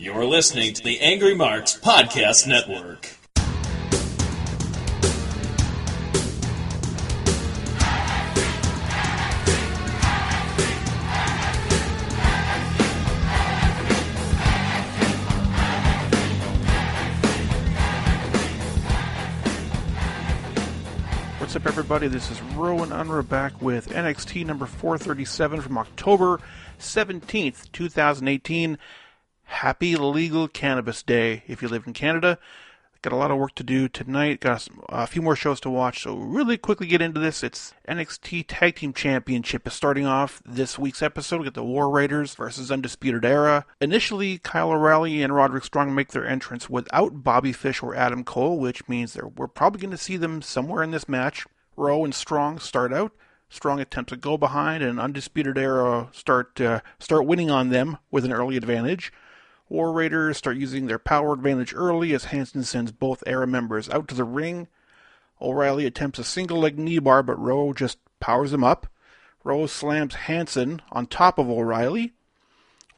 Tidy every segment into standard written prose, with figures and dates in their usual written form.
You're listening to the Angry Marks Podcast Network. What's up, everybody? This is Rohan, and we're back with NXT number 437 from October 17th, 2018. Happy Legal Cannabis Day if you live in Canada. Got a lot of work to do tonight. Got a few more shows to watch, so really quickly get into this. It's NXT Tag Team Championship is starting off this week's episode. We get the War Raiders versus Undisputed Era. Initially, Kyle O'Reilly and Roderick Strong make their entrance without Bobby Fish or Adam Cole, which means we're probably going to see them somewhere in this match. Rowe and Strong start out. Strong attempts to go behind, and Undisputed Era start winning on them with an early advantage. War Raiders start using their power advantage early as Hanson sends both Era members out to the ring. O'Reilly attempts a single leg knee bar, but Rowe just powers him up. Rowe slams Hanson on top of O'Reilly.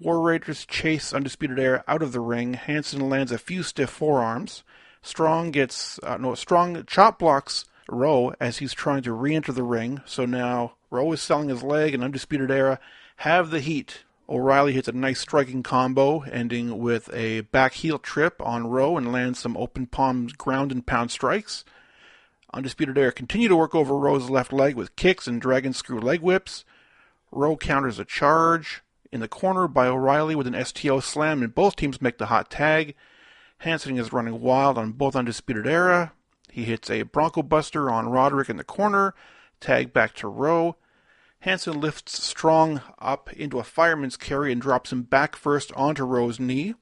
War Raiders chase Undisputed Era out of the ring. Hanson lands a few stiff forearms. Strong chop blocks Rowe as he's trying to re-enter the ring. So now Rowe is selling his leg and Undisputed Era have the heat. O'Reilly hits a nice striking combo, ending with a back heel trip on Rowe and lands some open palm ground and pound strikes. Undisputed Era continue to work over Rowe's left leg with kicks and dragon screw leg whips. Rowe counters a charge in the corner by O'Reilly with an STO slam, and both teams make the hot tag. Hanson is running wild on both Undisputed Era. He hits a Bronco Buster on Roderick in the corner, tag back to Rowe. Hanson lifts Strong up into a fireman's carry and drops him back first onto Rowe's knee.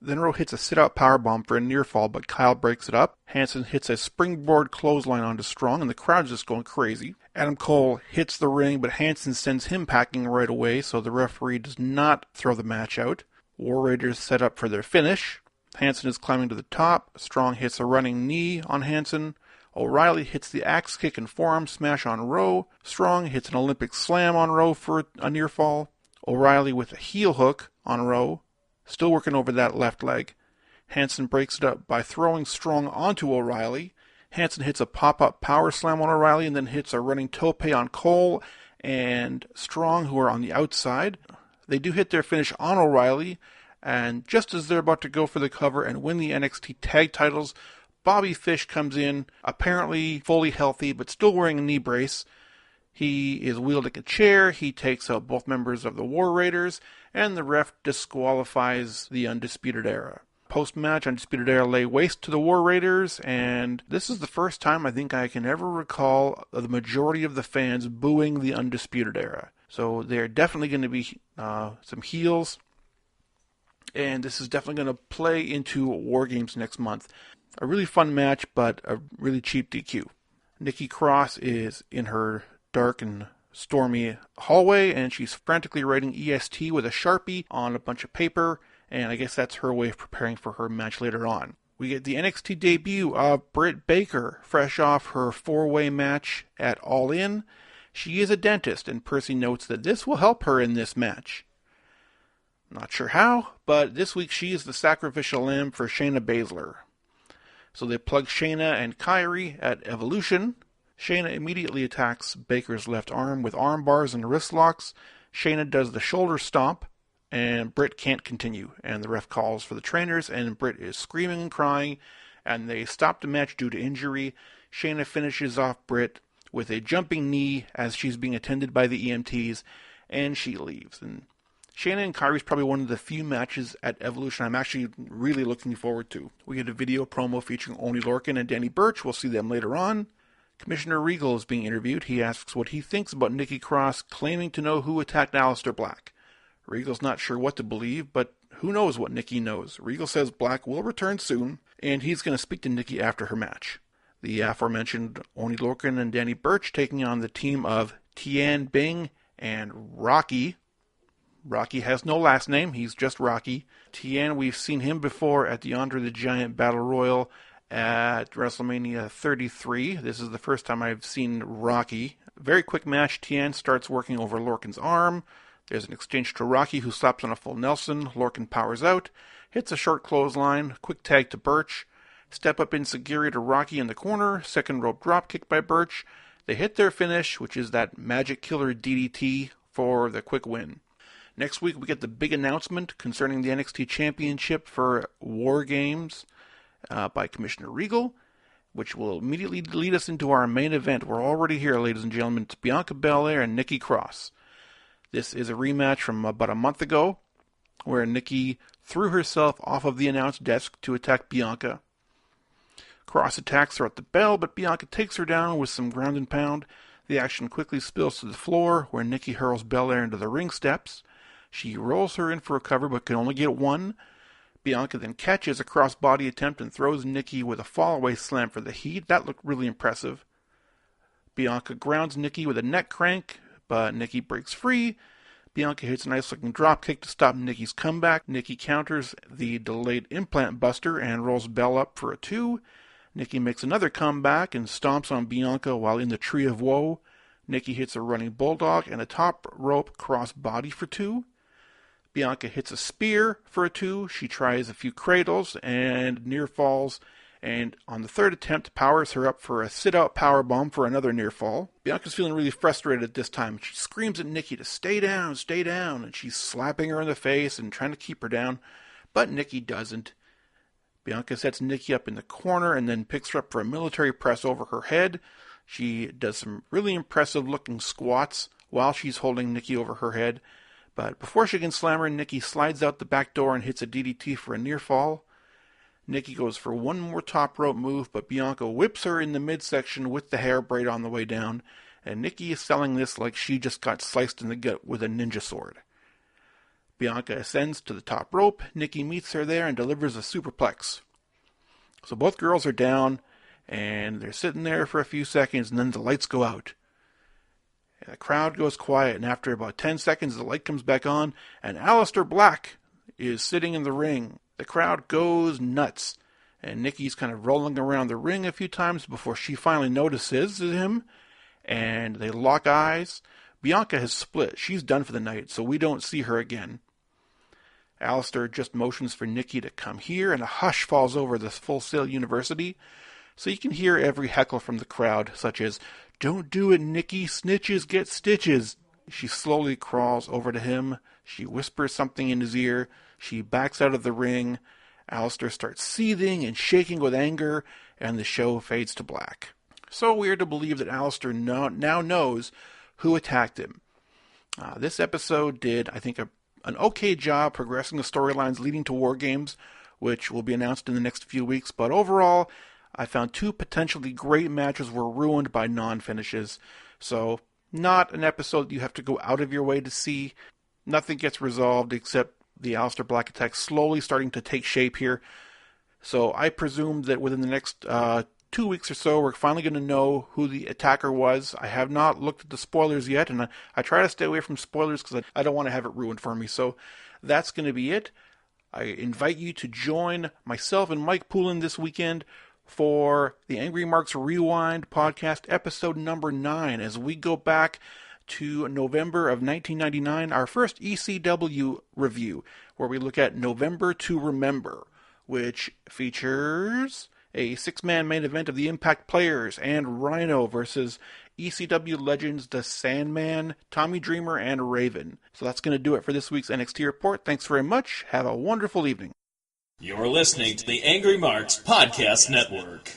Then Rowe hits a sit-out powerbomb for a near fall, but Kyle breaks it up. Hanson hits a springboard clothesline onto Strong, and the crowd's just going crazy. Adam Cole hits the ring, but Hanson sends him packing right away, so the referee does not throw the match out. War Raiders set up for their finish. Hanson is climbing to the top. Strong hits a running knee on Hanson. O'Reilly hits the axe kick and forearm smash on Rowe. Strong hits an Olympic slam on Rowe for a near fall. O'Reilly with a heel hook on Rowe. Still working over that left leg. Hanson breaks it up by throwing Strong onto O'Reilly. Hanson hits a pop-up power slam on O'Reilly and then hits a running tope on Cole and Strong, who are on the outside. They do hit their finish on O'Reilly, and just as they're about to go for the cover and win the NXT tag titles, Bobby Fish comes in, apparently fully healthy, but still wearing a knee brace. He is wielding a chair, he takes out both members of the War Raiders, and the ref disqualifies the Undisputed Era. Post-match, Undisputed Era lay waste to the War Raiders, and this is the first time I think I can ever recall the majority of the fans booing the Undisputed Era. So they're definitely going to be some heels, and this is definitely going to play into War Games next month. A really fun match, but a really cheap DQ. Nikki Cross is in her dark and stormy hallway, and she's frantically writing EST with a Sharpie on a bunch of paper, and I guess that's her way of preparing for her match later on. We get the NXT debut of Britt Baker, fresh off her 4-way match at All In. She is a dentist, and Percy notes that this will help her in this match. Not sure how, but this week she is the sacrificial lamb for Shayna Baszler. So they plug Shayna and Kyrie at Evolution. Shayna immediately attacks Baker's left arm with arm bars and wrist locks. Shayna does the shoulder stomp, and Britt can't continue. And the ref calls for the trainers, and Britt is screaming and crying, and they stop the match due to injury. Shayna finishes off Britt with a jumping knee as she's being attended by the EMTs, and she leaves. And Shayna and Kyrie is probably one of the few matches at Evolution I'm actually really looking forward to. We get a video promo featuring Oney Lorcan and Danny Birch. We'll see them later on. Commissioner Regal is being interviewed. He asks what he thinks about Nikki Cross claiming to know who attacked Aleister Black. Regal's not sure what to believe, but who knows what Nikki knows. Regal says Black will return soon, and he's going to speak to Nikki after her match. The aforementioned Oney Lorcan and Danny Birch taking on the team of Tian Bing and Rocky. Rocky has no last name, he's just Rocky. Tian, we've seen him before at the Andre the Giant Battle Royal at WrestleMania 33. This is the first time I've seen Rocky. Very quick match. Tian starts working over Lorcan's arm. There's an exchange to Rocky, who slaps on a full Nelson. Lorcan powers out, hits a short clothesline, quick tag to Birch. Step up enziguri to Rocky in the corner, second rope drop kick by Birch. They hit their finish, which is that magic killer DDT for the quick win. Next week we get the big announcement concerning the NXT Championship for War Games by Commissioner Regal, which will immediately lead us into our main event. We're already here, ladies and gentlemen. It's Bianca Belair and Nikki Cross. This is a rematch from about a month ago, where Nikki threw herself off of the announce desk to attack Bianca. Cross attacks her at the bell, but Bianca takes her down with some ground and pound. The action quickly spills to the floor, where Nikki hurls Belair into the ring steps. She rolls her in for a cover, but can only get one. Bianca then catches a cross-body attempt and throws Nikki with a fall-away slam for the heat. That looked really impressive. Bianca grounds Nikki with a neck crank, but Nikki breaks free. Bianca hits a nice-looking drop kick to stop Nikki's comeback. Nikki counters the delayed implant buster and rolls Bell up for a 2. Nikki makes another comeback and stomps on Bianca while in the Tree of Woe. Nikki hits a running bulldog and a top rope cross body for 2. Bianca hits a spear for a 2. She tries a few cradles and near falls, and on the third attempt powers her up for a sit-out powerbomb for another near fall. Bianca's feeling really frustrated at this time. She screams at Nikki to stay down, and she's slapping her in the face and trying to keep her down, but Nikki doesn't. Bianca sets Nikki up in the corner and then picks her up for a military press over her head. She does some really impressive looking squats while she's holding Nikki over her head. But before she can slam her, Nikki slides out the back door and hits a DDT for a near fall. Nikki goes for one more top rope move, but Bianca whips her in the midsection with the hair braid on the way down, and Nikki is selling this like she just got sliced in the gut with a ninja sword. Bianca ascends to the top rope. Nikki meets her there and delivers a superplex. So both girls are down, and they're sitting there for a few seconds, and then the lights go out. And the crowd goes quiet, and after about 10 seconds, the light comes back on, and Aleister Black is sitting in the ring. The crowd goes nuts, and Nikki's kind of rolling around the ring a few times before she finally notices him, and they lock eyes. Bianca has split. She's done for the night, so we don't see her again. Aleister just motions for Nikki to come here, and a hush falls over the Full Sail University, so you can hear every heckle from the crowd, such as, "Don't do it, Nikki, snitches get stitches." She slowly crawls over to him. She whispers something in his ear. She backs out of the ring. Aleister starts seething and shaking with anger, and the show fades to black. So weird to believe that Aleister now knows who attacked him. This episode did, I think, an okay job progressing the storylines leading to War Games, which will be announced in the next few weeks, but overall, I found 2 potentially great matches were ruined by non-finishes, so not an episode you have to go out of your way to see. Nothing gets resolved except the Aleister Black attack slowly starting to take shape here, so I presume that within the next 2 weeks or so, we're finally going to know who the attacker was. I have not looked at the spoilers yet, and I try to stay away from spoilers because I don't want to have it ruined for me. So that's going to be it. I invite you to join myself and Mike Poulin this weekend for the Angry Marks Rewind podcast episode number 9 as we go back to November of 1999, our first ECW review, where we look at November to Remember, which features a 6-man main event of the Impact Players and Rhino versus ECW legends The Sandman, Tommy Dreamer, and Raven. So that's going to do it for this week's NXT Report. Thanks very much. Have a wonderful evening. You're listening to the Angry Marks Podcast Network.